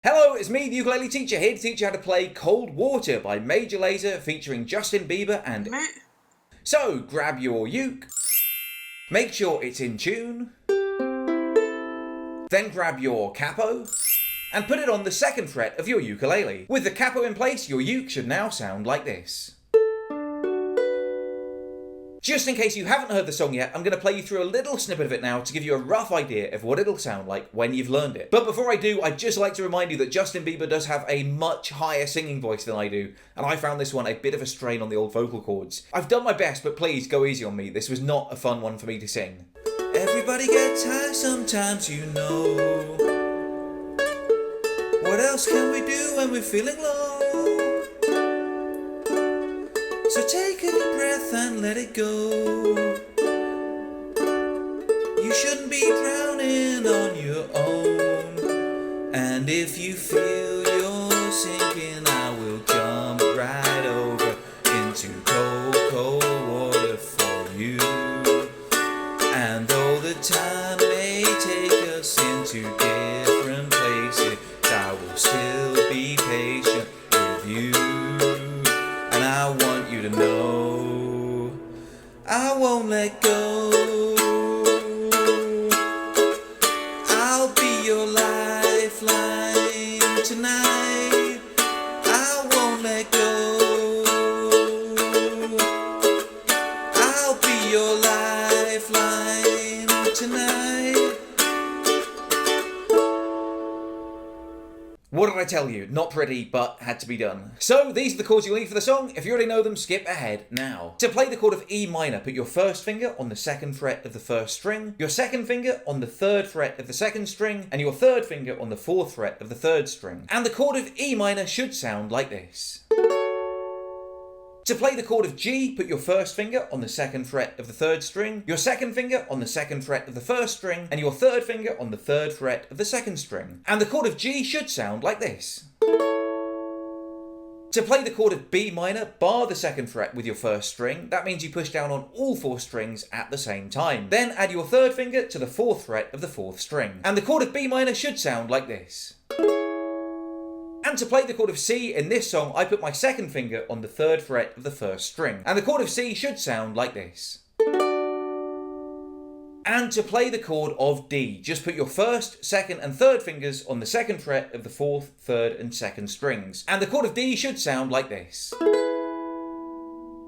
Hello, it's me, the ukulele teacher, here to teach you how to play Cold Water by Major Lazer featuring Justin Bieber and... So, grab your uke, make sure it's in tune, then grab your capo, and put it on the second fret of your ukulele. With the capo in place, your uke should now sound like this. Just in case you haven't heard the song yet, I'm going to play you through a little snippet of it now to give you a rough idea of what it'll sound like when you've learned it. But before I do, I'd just like to remind you that Justin Bieber does have a much higher singing voice than I do, and I found this one a bit of a strain on the old vocal cords. I've done my best, but please go easy on me. This was not a fun one for me to sing. Everybody gets high sometimes, you know. What else can we do when we're feeling low? So take a deep breath and let it go. You shouldn't be drowning on your own. And if you feel you're sinking, I will jump right over into cold, cold water for you. And though the time may take us into different places, I will still be patient with you. And I want you to know I won't let go. I'll be your lifeline tonight. I won't let go. I'll be your lifeline tonight. What did I tell you? Not pretty, but had to be done. So, these are the chords you'll need for the song. If you already know them, skip ahead now. To play the chord of E minor, put your first finger on the second fret of the first string, your second finger on the third fret of the second string, and your third finger on the fourth fret of the third string. And the chord of E minor should sound like this. To play the chord of G, put your first finger on the second fret of the third string, your second finger on the second fret of the first string, and your third finger on the third fret of the second string. And the chord of G should sound like this. To play the chord of B minor, bar the second fret with your first string. That means you push down on all four strings at the same time. Then add your third finger to the fourth fret of the fourth string. And the chord of B minor should sound like this. And to play the chord of C in this song, I put my second finger on the third fret of the first string. And the chord of C should sound like this. And to play the chord of D, just put your first, second and third fingers on the second fret of the fourth, third and second strings. And the chord of D should sound like this.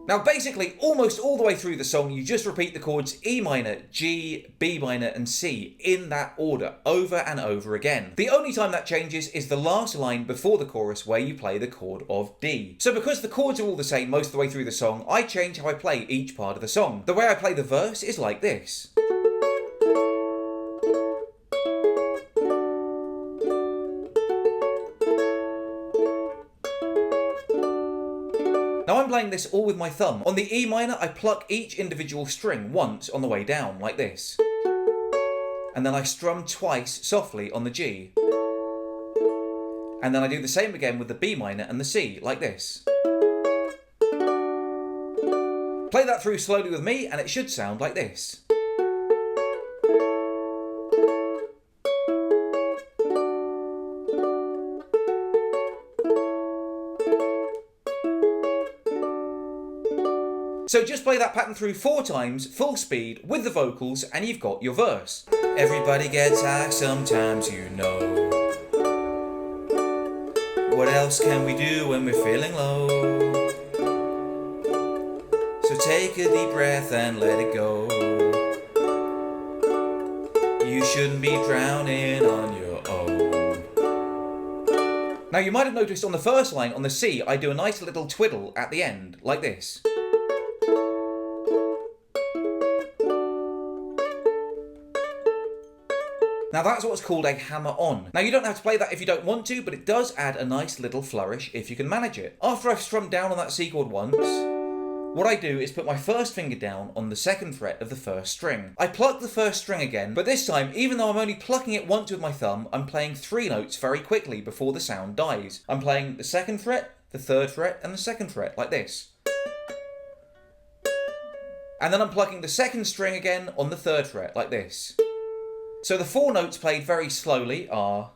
Now basically, almost all the way through the song, you just repeat the chords E minor, G, B minor and C in that order, over and over again. The only time that changes is the last line before the chorus where you play the chord of D. So because the chords are all the same most of the way through the song, I change how I play each part of the song. The way I play the verse is like this. Now I'm playing this all with my thumb. On the E minor, I pluck each individual string once on the way down, like this. And then I strum twice softly on the G. And then I do the same again with the B minor and the C, like this. Play that through slowly with me and it should sound like this. So just play that pattern through 4 times, full speed, with the vocals, and you've got your verse. Everybody gets high sometimes, you know. What else can we do when we're feeling low? So take a deep breath and let it go. You shouldn't be drowning on your own. Now you might have noticed on the first line, on the C, I do a nice little twiddle at the end, like this. Now that's what's called a hammer-on. Now you don't have to play that if you don't want to, but it does add a nice little flourish if you can manage it. After I've strummed down on that C chord once, what I do is put my first finger down on the second fret of the first string. I pluck the first string again, but this time, even though I'm only plucking it once with my thumb, I'm playing 3 notes very quickly before the sound dies. I'm playing the second fret, the third fret, and the second fret, like this. And then I'm plucking the second string again on the third fret, like this. So the 4 notes played very slowly are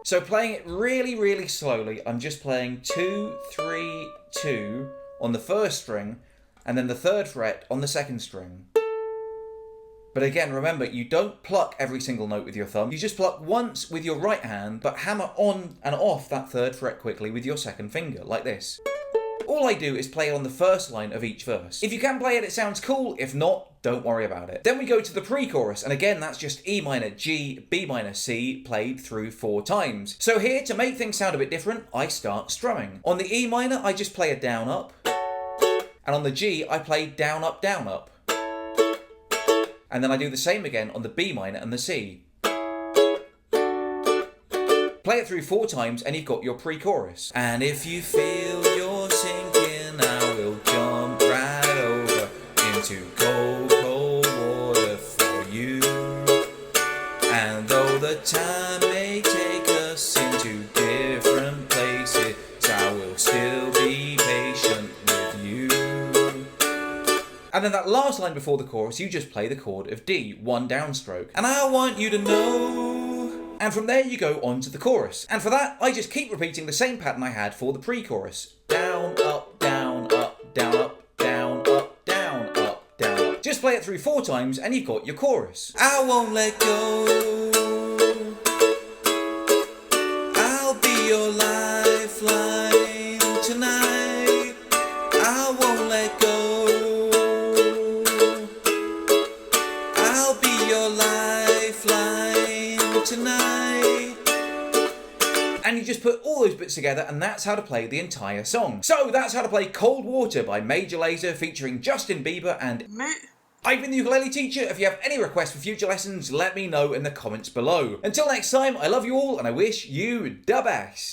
So playing it really, really slowly, I'm just playing 2, 3, 2 on the first string, and then the third fret on the second string. But again, remember, you don't pluck every single note with your thumb. You just pluck once with your right hand, but hammer on and off that third fret quickly with your second finger, like this. All I do is play on the first line of each verse. If you can play it, it sounds cool. If not, don't worry about it. Then we go to the pre-chorus, and again, that's just E minor, G, B minor, C, played through 4 times. So here, to make things sound a bit different, I start strumming. On the E minor, I just play a down, up. And on the G, I play down, up, down, up. And then I do the same again on the B minor and the C. Play it through 4 times and you've got your pre-chorus. And if you feel you're sinking, I will jump right over into cold, cold water for you. And though the time may take us into different places, I will still be patient with you. And then that last line before the chorus, you just play the chord of D, 1 downstroke. And I want you to know. And from there you go on to the chorus. And for that, I just keep repeating the same pattern I had for the pre-chorus. Down, up, down, up, down, up, down, up, down, up, down, up. Just play it through 4 times and you've got your chorus. I won't let go. I'll be your lifeline tonight. I won't let go. I'll be your lifeline tonight. And you just put all those bits together, and that's how to play the entire song. So that's how to play Cold Water by Major Lazer featuring Justin Bieber and me. I've been the ukulele teacher. If you have any requests for future lessons, let me know in the comments below. Until next time, I love you all and I wish you the best.